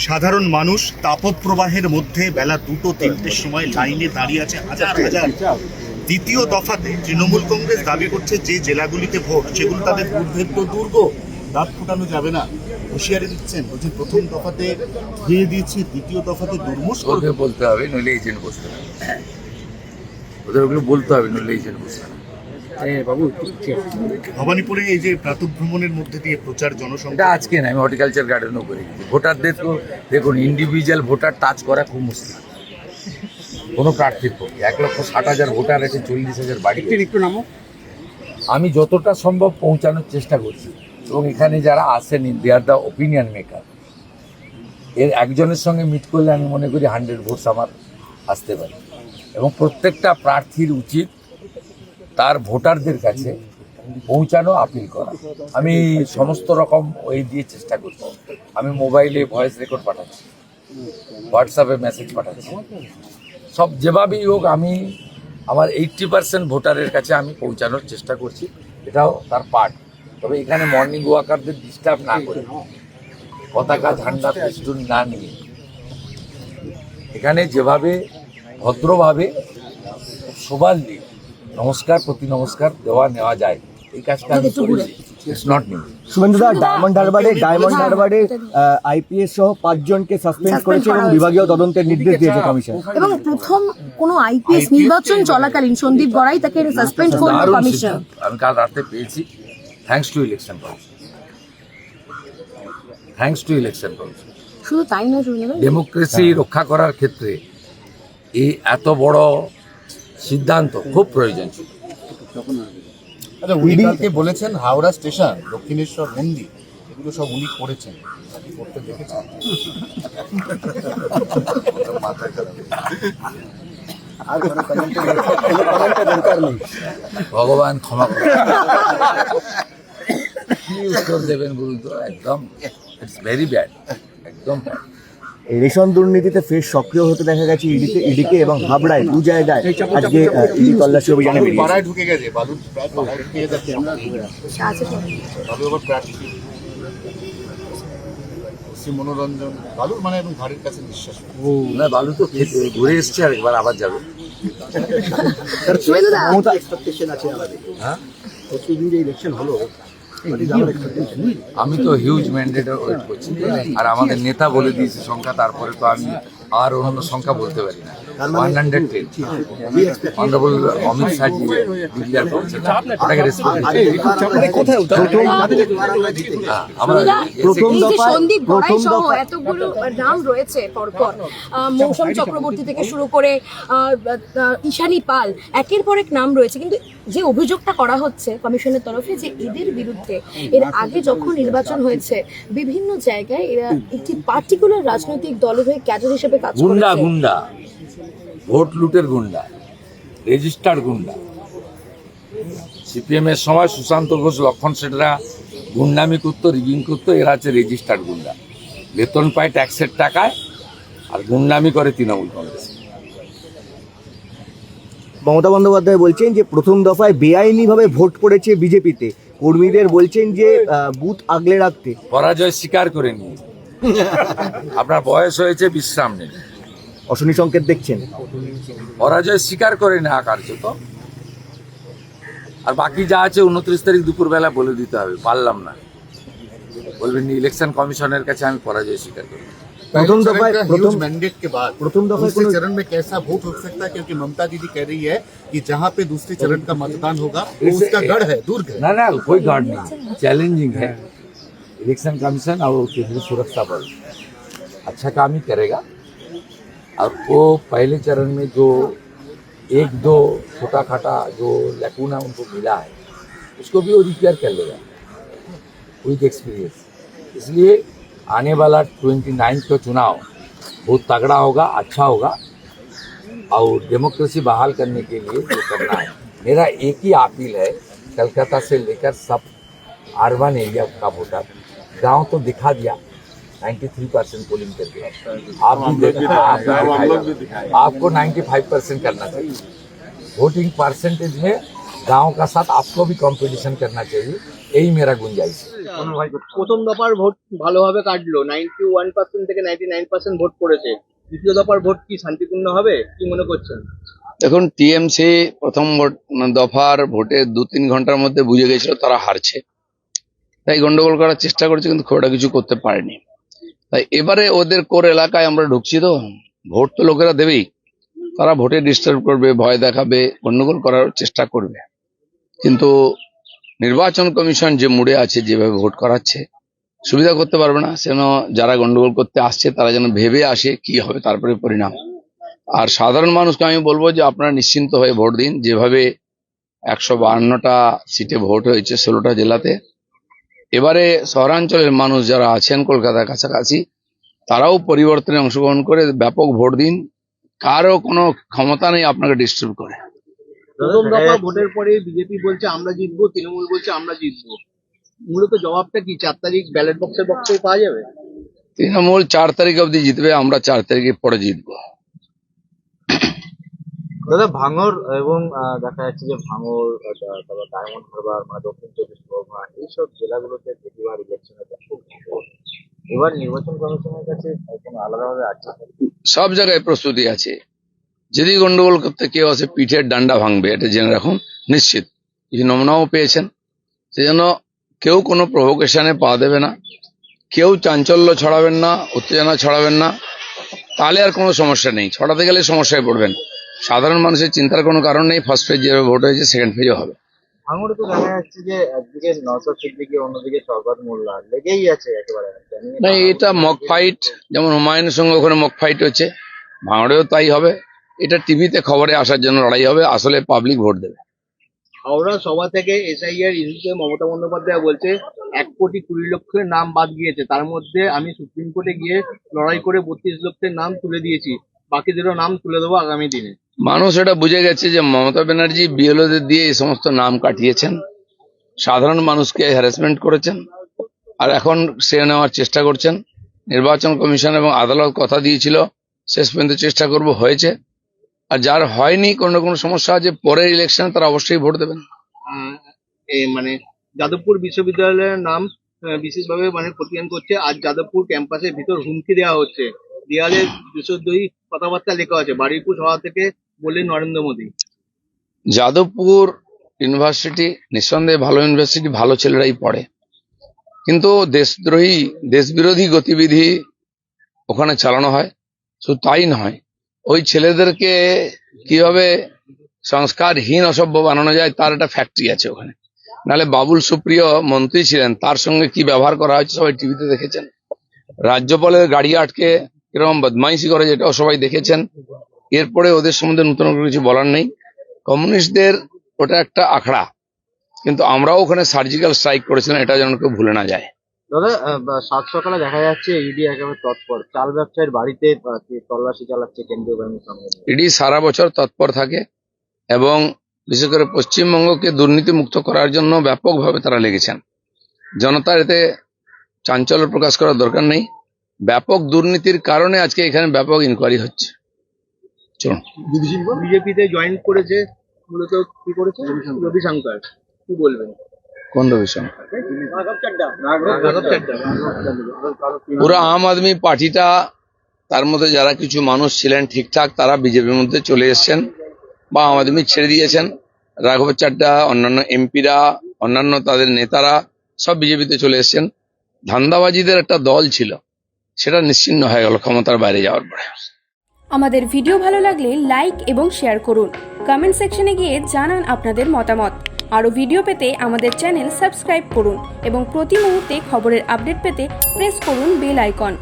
সাধারণ মানুষ তাপপ্রবাহের মধ্যে বেলা 2-3টের সময় লাইনে দাঁড়িয়ে আছে হাজার হাজার। দ্বিতীয় দফাতে তৃণমূল কংগ্রেস দাবি করছে যে জেলাগুলিতে ভোট সেগুলো তাদের দুর্ভেদ্য দুর্গ, দাঁত ফুটানো যাবে না, হুঁশিয়ারি দিচ্ছেন। বলছেন প্রথম দফাতে দিয়ে দিয়েছি, দ্বিতীয় দফাতে দুর্মুষ ওদের বলতে হবে, নইলে এজেন্ট বসতে হবে। ওদের ওগুলো বলতে হবে, নইলে এজেন্ট বসতে হবে। ভবানীপুরে এই যে প্রাতঃভ্রমণের মধ্যে দিয়ে প্রচার এটা জনসংখ্যা, আজকে না, আমি হর্টিকালচার গার্ডেনও করে গেছি। ভোটারদের তো দেখুন, ইন্ডিভিজুয়াল ভোটার টাচ করা খুব মুশকিল কোনো প্রার্থীর পক্ষে। 1,60,000 ভোটার আছে, 40,000 বাড়ি। একটু নামো। আমি যতটা সম্ভব পৌঁছানোর চেষ্টা করছি, এবং এখানে যারা আসেন দে আর দ্য ওপিনিয়ন মেকার। এর একজনের সঙ্গে মিট করলে আমি মনে করি 100 ভোটস আমার আসতে পারে। এবং প্রত্যেকটা প্রার্থীর উচিত তার ভোটারদের কাছে পৌঁছানো, আপিল করা। আমি সমস্ত রকম ওই দিয়ে চেষ্টা করছি। আমি মোবাইলে ভয়েস রেকর্ড পাঠাচ্ছি, হোয়াটসঅ্যাপে মেসেজ পাঠাচ্ছি, সব যেভাবেই হোক আমি আমার 80% ভোটারের কাছে আমি পৌঁছানোর চেষ্টা করছি। এটাও তার পার্ট। তবে এখানে মর্নিং ওয়াকারদের ডিস্টার্ব না করে, পতাকা ঝান্ডা ফেস্টুন না নিয়ে, এখানে যেভাবে ভদ্রভাবে শোভাল দিয়ে নমস্কার প্রতি নমস্কার দেওয়া নেওয়া যায়, এই কাজটা আমি করেছি। It's not new. শুভেন্দুদা, ডায়মন্ড হারবারে আইপিএস সহ 5 জনকে সাসপেন্ড করেছে এবং বিভাগীয় তদন্তের নির্দেশ দিয়েছে কমিশন। এবং প্রথম কোনো আইপিএস নির্বাচন চলাকালীন সন্দীপ গড়াই তাকে সাসপেন্ড করল কমিশন। আমি কাল রাতে পেয়েছি, thanks to election commission. Thanks to election commission. শুধু তাই নয়, ডেমোক্রেসি রক্ষা করার ক্ষেত্রে এই এত বড় সিদ্ধান্ত খুব প্রয়োজন ছিল। আচ্ছা, উনি কালকে বলেছেন হাওড়া স্টেশন, দক্ষিণেশ্বর মন্দির, এগুলো সব উনি করেছেন, করতে দেখেছেন। মাথায় ভগবান ক্ষমা করে, কি উত্তর দেবেন বলুন তো? একদম ইটস ভেরি ব্যাড, একদম bad। রেশন দুর্নীতিতে ফের সক্রিয় হতে দেখা গেছে ইডিকে এবং হাবড়ায় 2 জায়গায় আজকে ইডি তল্লাশি অভিযানে বেরিয়েছে। পাড়ায় ঢুকে গেছে, বালুর প্রায় পাড়ায় ঢুকে গেছে। বালু আবার প্রার্থী মনোরঞ্জন, বালুর মানে একদম ঘাড়ের কাছে নিঃশ্বাস। না, বালু তো ঘুরে এসছে, আর একবার আবার যাবে। হ্যাঁ, আমি তো হিউজ ম্যান্ডেটের ওয়েট করছি, আর আমাদের নেতা বলে দিয়েছে সংখ্যা, তারপরে তো আমি আর অন্য সংখ্যা বলতে পারি না। 110 অনারেবল অমিত শাহজি ডিক্লেয়ার করেছেন, ওটাকে রেসপেক্ট সন্দীপ গড়াই সহ এতগুলো নাম রয়েছে পরপর, মৌসুম চক্রবর্তী থেকে শুরু করে ঈশানী পাল, একের পর এক নাম রয়েছে। কিন্তু যে অভিযোগটা করা হচ্ছে কমিশনের তরফে, যে এদের বিরুদ্ধে এর আগে যখন নির্বাচন হয়েছে বিভিন্ন জায়গায় এরা একটি পার্টিকুলার রাজনৈতিক দলের হয়ে ক্যাডার হিসেবে কাজ করেছে। গুন্ডা, ভোট লুটের গুন্ডা, রেজিস্টার্ড গুন্ডা। সিপিএম এর সময় সুশান্ত ঘোষ, লক্ষণ সেটরা গুন্ডামি করতো, রিগিং করতো। এরা হচ্ছে রেজিস্টার্ড গুন্ডা, বেতন পায় ট্যাক্সের টাকায়, আর গুন্ডামি করে তৃণমূল কংগ্রেস। মমতা বন্দ্যোপাধ্যায় বলছেন যে প্রথম দফায় বেআইনিভাবে ভোট পড়েছে বিজেপিতে। কর্মীদের বলছেন যে বুথ আগলে রাখতে। পরাজয় স্বীকার করে নিয়ে আপনার বয়স হয়েছে, বিশ্রাম নেই। অশনি সংকেত দেখছেন। পরাজয় স্বীকার করে না কার্য তো। আর বাকি যা আছে 29 তারিখ দুপুরবেলা বলে দিতে হবে, পারলাম না বলবেন ইলেকশন কমিশনের কাছে আমি পরাজয় স্বীকার করি। प्रथम दफा मैंडेट के बाद दूसरे चरण में कैसा वोट हो सकता है? क्योंकि ममता दीदी कह रही है कि जहां पे दूसरे चरण का मतदान होगा वो उसका गढ़ है, दुर्ग है। ना कोई गढ़ नहीं, चैलेंजिंग है। इलेक्शन कमीशन और केंद्रीय सुरक्षा बल अच्छा काम ही करेगा, और वो पहले चरण में जो 1-2 छोटा खाटा जो लैकूना उनको मिला है उसको भी वो रिपेयर कर लेगा विद एक्सपीरियंस। इसलिए आने वाला 29 का चुनाव बहुत तगड़ा होगा, अच्छा होगा। और डेमोक्रेसी बहाल करने के लिए जो करना है, मेरा एक ही अपील है, कलकत्ता से लेकर सब अर्बन एरिया का वोटर, गांव तो दिखा दिया 93% पोलिंग करके, आप भी देखिए, आपको 95% करना चाहिए। वोटिंग परसेंटेज में गांव का साथ आपको भी कंपटीशन करना चाहिए, यही मेरा गुंजाइश है। প্রথম দফার ভোট ভালোভাবে কাটলো, 91% থেকে 99% ভোট পড়েছে। দ্বিতীয় দফার ভোট কি শান্তিপূর্ণ হবে, কি মনে করছেন? দেখুন, টিএমসি প্রথম দফার ভোটে 2-3 ঘন্টার মধ্যে বুঝে গেছিল তারা হারছে, তাই গন্ডগোল করার চেষ্টা করেছে, কিন্তু খুব একটা কিছু করতে পারেনি। তাই এবারে ওদের কোর এলাকায় আমরা ঢুকছি, তো ভোট তো লোকেরা দেবেই, তারা ভোটে ডিস্টার্ব করবে, ভয় দেখাবে, গন্ডগোল করার চেষ্টা করবে। কিন্তু নির্বাচন কমিশন যে মুডে আছে, যেভাবে ভোট করাচ্ছে, সুবিধা করতে পারবে না। সেজন্য যারা গন্ডগোল করতে আসছে তারা যেন ভেবে আসে কি হবে তারপরে পরিণাম। আর সাধারণ মানুষকে আমি বলবো যে আপনারা নিশ্চিন্ত হয়ে ভোট দিন। যেভাবে 152টা সিটে ভোট হয়েছে 16টা জেলাতে, এবারে শহরাঞ্চলের মানুষ যারা আছেন কলকাতার কাছাকাছি, তারাও পরিবর্তনে অংশগ্রহণ করে ব্যাপক ভোট দিন। কারো কোনো ক্ষমতা নেই আপনাকে ডিস্টার্ব করে। প্রথম দফা ভোটের পরে বিজেপি বলছে আমরা জিতবো, তৃণমূল বলছে আমরা জিতবো। মূলত জবাবটা কি 4 তারিখ ব্যালট বক্সের বক্সেই পাওয়া যাবে? তৃণমূল 4 তারিখ অবধি জিতবে, আমরা 4 তারিখে পরে জিতবো। দাদা, ভাঙর এবং দেখা যাচ্ছে যে ভাঙর, তারপর ডায়মন্ড হারবার, মানে দক্ষিণ 24 পরগনা, এইসব জেলাগুলোতে প্রতিবার ইলেকশনে এবার নির্বাচন কমিশনের কাছে কোনো আলাদাভাবে আছে? সব জায়গায় প্রস্তুতি আছে। যদি গন্ডগোল করতে কেউ আসে, পিঠের ডান্ডা ভাঙবে, এটা জেনে রাখুন নিশ্চিত। কিছু নমুনাও পেয়েছেন, সেজন্য কেউ কোনো প্রভোকেশনে পা দেবে না, কেউ চাঞ্চল্য ছড়াবেন না, উত্তেজনা ছড়াবেন না, তাহলে আর কোনো সমস্যা নেই। ছড়াতে গেলে সমস্যায় পড়বেন। সাধারণ মানুষের চিন্তার কোনো কারণ নেই। ফার্স্ট ফেজ যেভাবে ভোট হয়েছে, সেকেন্ড ফেজও হবে। ভাঙড়ে তো দেখা যাচ্ছে যে একদিকে নওশাদ সিদ্দিকী, অন্যদিকে শওকত মোল্লা, লেগেই আছে একেবারে। না, এটা মক ফাইট, যেমন হুমায়ুনের সঙ্গে ওখানে মক ফাইট হচ্ছে, ভাঙড়েও তাই হবে। এটা টিভিতে খবরে আসার জন্য লড়াই হবে, আসলে পাবলিক ভোট দেবে। হাওড়া সভা থেকে এসআইআর ইস্যুতে মমতা বন্দ্যোপাধ্যায় বলছে 1,20,00,000 নাম বাদ গিয়েছে, তার মধ্যে আমি সুপ্রিম কোর্টে গিয়ে লড়াই করে 32 লক্ষের নাম তুলে দিয়েছি, বাকিদেরও নাম তুলে দেবো আগামী দিনে। মানুষ এটা বুঝে গেছে যে মমতা ব্যানার্জি বিএলওদের দিয়ে এই সমস্ত নাম কাটিয়েছেন, সাধারণ মানুষকে হ্যারাসমেন্ট করেছেন, আর এখন সে নেওয়ার চেষ্টা করছেন। নির্বাচন কমিশন এবং আদালত কথা দিয়েছিল শেষ পর্যন্ত চেষ্টা করব, হয়েছে। আর যার হয়নি, কোনো সমস্যা আছে, পরের ইলেকশনে তারা অবশ্যই ভোট দেবেন। মানে যাদবপুর বিশ্ববিদ্যালয়ের নাম বিশেষভাবে মানে প্রতিষ্ঠান করছে, আর যাদবপুর ক্যাম্পাসের ভিতর হুমকি দেওয়া হচ্ছে, দেয়ালে 202 কথাবার্তা লেখা আছে, বারুইপুর সভা থেকে বললেন নরেন্দ্র মোদী। যাদবপুর ইউনিভার্সিটি নিঃসন্দেহে ভালো ইউনিভার্সিটি, ভালো ছেলেরাই পড়ে, কিন্তু দেশদ্রোহী, দেশবিরোধী গতিবিধি ওখানে চালানো হয়। শুধু তাই নয়, ওই ছেলেদেরকে কিভাবে সংস্কারহীন অসভ্য বানানো যায় তার একটা ফ্যাক্টরি আছে ওখানে। নাহলে বাবুল সুপ্রিয় মন্ত্রী ছিলেন, তার সঙ্গে কি ব্যবহার করা হয়েছে সবাই টিভিতে দেখেছেন। রাজ্যপালের গাড়ি আটকে কিরকম বদমাইশি করে, যেটাও সবাই দেখেছেন। এরপরে ওদের সম্বন্ধে নতুন কিছু বলার নেই। কমিউনিস্টদের ওটা একটা আখড়া, কিন্তু আমরাও ওখানে সার্জিক্যাল স্ট্রাইক করেছিলাম, এটা যেন কেউ ভুলে না যায়। দাদা, সাত সকালে দেখা যাচ্ছে ইডি একেবারে তৎপর, চাল ব্যবসায়ীর বাড়িতে তল্লাশি চালাচ্ছে কেন্দ্রীয় বাহিনীর সঙ্গে। ইডি সারা বছর তৎপর থাকে এবং বিশেষ করে পশ্চিমবঙ্গকে দুর্নীতি মুক্ত করার জন্য ব্যাপকভাবে তারা লেগেছেন। জনতার এতে চাঞ্চল্য প্রকাশ করার দরকার নেই। ব্যাপক দুর্নীতির কারণে আজকে এখানে ব্যাপক ইনকোয়ারি হচ্ছে। চলুন। বিজেপিতে জয়েন করেছে, মূলত কি করেছে? রবিশঙ্কর, কি বলবেন? কোন রবিশঙ্কর? পুরো আম আদমি পার্টিটা, তার মধ্যে যারা কিছু মানুষ ছিলেন ঠিকঠাক, তারা বিজেপির মধ্যে চলে এসছেন বা আম আদমি ছেড়ে দিয়েছেন। রাঘব চাড্ডা, অন্যান্য এমপিরা, অন্যান্য তাদের নেতারা সব বিজেপিতে চলে এসছেন। ধান্দাবাজিদের একটা দল ছিল, সেটা নিশ্চিহ্ন হয়ে গেল ক্ষমতার বাইরে যাওয়ার পরে। আমাদের ভিডিও ভালো লাগলে লাইক এবং শেয়ার করুন। কমেন্ট সেকশনে গিয়ে জানান আপনাদের মতামত। আরও ভিডিও পেতে আমাদের চ্যানেল সাবস্ক্রাইব করুন এবং প্রতি মুহূর্তে খবরের আপডেট পেতে প্রেস করুন বেল আইকন।